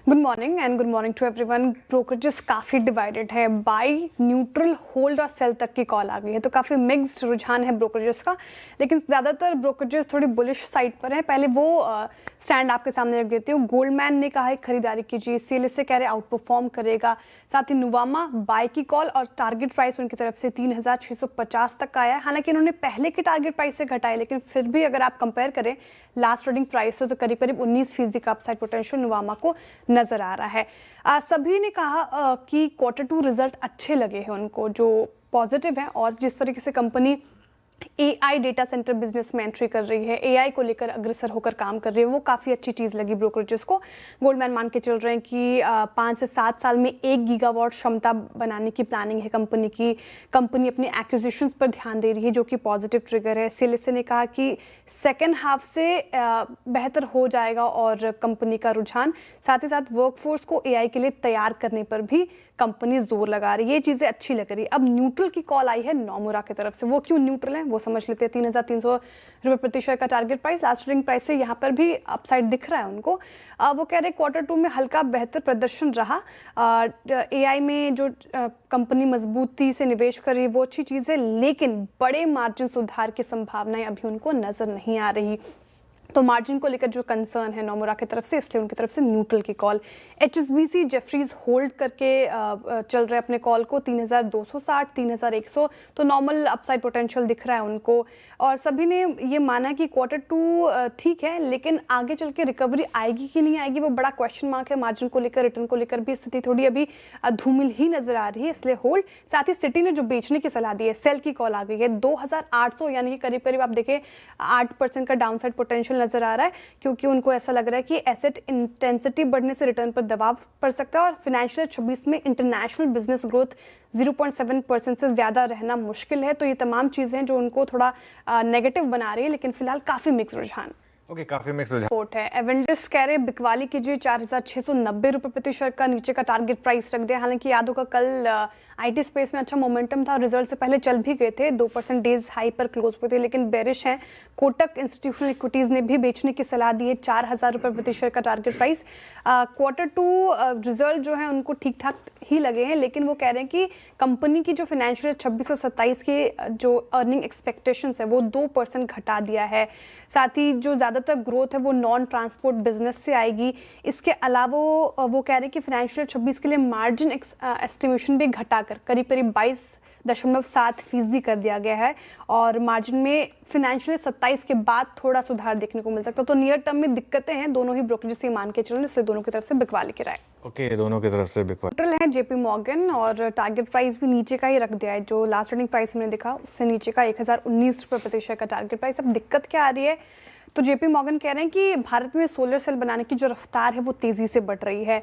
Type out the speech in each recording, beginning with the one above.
Good morning and good morning to everyone. Brokerages काफ़ी divided है, buy, neutral, hold और sell तक की कॉल आ गई है, तो काफ़ी मिक्स्ड रुझान है ब्रोकरेजेस का। लेकिन ज़्यादातर ब्रोकरेजेस थोड़ी बुलिश साइड पर है। पहले वो स्टैंड आपके सामने रख देती हूँ। गोल्डमैन ने कहा है खरीदारी कीजिए, सीएलएसए कह रहे आउट परफॉर्म करेगा। साथ ही नुवामा बाय की कॉल और टारगेट प्राइस उनकी तरफ से 3650 तक का आया है। हालांकि उन्होंने पहले के टारगेट प्राइस से घटाए, लेकिन फिर भी अगर आप कंपेयर करें लास्ट ट्रेडिंग प्राइस से तो करीब करीब 19% का अपसाइड पोटेंशियल नुवामा को नजर आ रहा है। सभी ने कहा कि Q2 रिजल्ट अच्छे लगे हैं उनको, जो पॉजिटिव है। और जिस तरीके से company AI data centre business में एंट्री कर रही है, AI को लेकर अग्रसर होकर काम कर रही है, वो काफ़ी अच्छी चीज़ लगी ब्रोकरेजेस को। गोल्डमैन मान के चल रहे हैं कि 5 से 7 साल में 1 गीगावाट क्षमता बनाने की प्लानिंग है कंपनी की। कंपनी अपनी एक्विजिशंस पर ध्यान दे रही है, जो कि पॉजिटिव ट्रिगर है। सीएलएसए ने कहा कि सेकेंड हाफ से बेहतर हो जाएगा और कंपनी का रुझान, साथ ही साथ वर्कफोर्स को AI के लिए तैयार करने पर भी कंपनी जोर लगा रही है। ये चीज़ें अच्छी लग रही है। अब न्यूट्रल की कॉल आई है नोमुरा की तरफ से। वो क्यों न्यूट्रल है वो समझ लेते हैं। 3300 रुपये प्रति शेयर का target price, last trading price से यहाँ पर भी अपसाइड दिख रहा है उनको। वो कह रहे हैं Q2 में हल्का बेहतर प्रदर्शन रहा। AI में जो कंपनी मजबूती से निवेश कर रही है वो अच्छी चीज़ है, लेकिन बड़े मार्जिन सुधार की संभावनाएं अभी उनको नजर नहीं आ रही। तो मार्जिन को लेकर जो कंसर्न है नोमुरा की तरफ से, इसलिए उनकी तरफ से न्यूट्रल की कॉल। HSBC जेफरीज होल्ड करके चल रहे अपने कॉल को 3260, 3100, तो नॉर्मल अपसाइड पोटेंशियल दिख रहा है उनको। और सभी ने ये माना कि Q2 ठीक है, लेकिन आगे चल के रिकवरी आएगी कि नहीं आएगी वो बड़ा क्वेश्चन मार्क है। मार्जिन को लेकर, रिटर्न को लेकर भी स्थिति थोड़ी अभी धूमिल ही नजर आ रही है, इसलिए होल्ड। साथ ही सिटी ने जो बेचने की सलाह दी है, सेल की कॉल आ गई है 2800, यानी कि करीब करीब आप देखें 8% का डाउनसाइड पोटेंशियल नजर आ रहा है, क्योंकि उनको ऐसा लग रहा है कि एसेट इंटेंसिटी बढ़ने से रिटर्न पर दबाव पड़ सकता है और फाइनेंशियल 26 में इंटरनेशनल बिजनेस ग्रोथ 0.7% से ज्यादा रहना मुश्किल है। तो ये तमाम चीजें जो उनको थोड़ा नेगेटिव बना रही है, लेकिन फिलहाल काफी मिक्स रुझान। काफी मिक्स रिपोर्ट है। एवेंडस कह रहे बिकवाली कीजिए, 4690 रुपये प्रति शेयर का नीचे का टारगेट प्राइस रख दिया। हालांकि याद होगा कल IT स्पेस में अच्छा मोमेंटम था, रिजल्ट से पहले चल भी गए थे, 2% डेज हाई पर क्लोज हुए थे, लेकिन बेरिश हैं। कोटक इंस्टीट्यूशनल इक्विटीज ने भी बेचने की सलाह दी है, 4000 रुपये प्रति शेयर का टारगेट प्राइस। Q2 रिजल्ट जो है उनको ठीक ठाक ही लगे हैं, लेकिन वो कह रहे हैं कि कंपनी की जो फाइनेंशियल 26 और 27 के जो अर्निंग एक्सपेक्टेशंस है वो 2% घटा दिया है। साथ ही जो ज़्यादातर ग्रोथ है वो नॉन ट्रांसपोर्ट बिजनेस से आएगी। इसके अलावा वो कह रहे हैं कि फाइनेंशियल 26 के लिए मार्जिन एस्टिमेशन भी घटाकर करीब करीब 22.7% कर दिया गया है, और मार्जिन में फाइनेंशियल 27 के बाद थोड़ा सुधार देखने को मिल सकता है। तो नियर टर्म में दिक्कतें हैं, दोनों ही ब्रोकरेज से मान के चल रहे हैं, इसलिए दोनों की तरफ से बिकवाली की राय। दोनों की तरफ से बिकवाली है। JP मॉर्गन और टारगेट प्राइस भी नीचे का ही रख दिया है, जो लास्ट ट्रेडिंग प्राइस हमने देखा उससे नीचे का 1019 रुपये प्रति शेयर का टारगेट प्राइस। अब दिक्कत क्या आ रही है, तो JP मॉर्गन कह रहे हैं कि भारत में सोलर सेल बनाने की जो रफ्तार है वो तेज़ी से बढ़ रही है।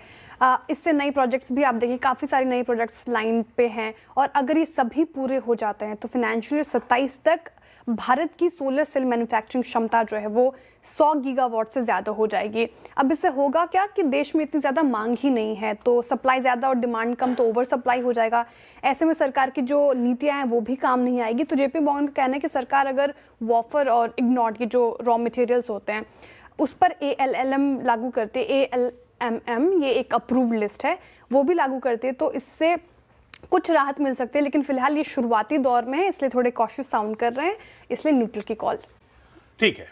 इससे नई प्रोजेक्ट्स भी आप देखिए, काफ़ी सारी नई प्रोजेक्ट्स लाइन पे हैं, और अगर ये सभी पूरे हो जाते हैं तो फाइनेंशियल 27 तक भारत की सोलर सेल मैन्युफैक्चरिंग क्षमता जो है वो 100 गीगावाट से ज़्यादा हो जाएगी। अब इससे होगा क्या कि देश में इतनी ज़्यादा मांग ही नहीं है, तो सप्लाई ज़्यादा और डिमांड कम, तो ओवर सप्लाई हो जाएगा। ऐसे में सरकार की जो नीतियां हैं वो भी काम नहीं आएगी। तो JP मॉर्गन का कहना है कि सरकार अगर वॉफर और इग्नॉट के जो रॉ मटेरियल्स होते हैं उस पर ALMM लागू करते, ALMM ये एक अप्रूव्ड लिस्ट है, वो भी लागू करते तो इससे कुछ राहत मिल सकती है। लेकिन फिलहाल ये शुरुआती दौर में है, इसलिए थोड़े कॉशियस साउंड कर रहे हैं, इसलिए न्यूट्रल की कॉल। ठीक है।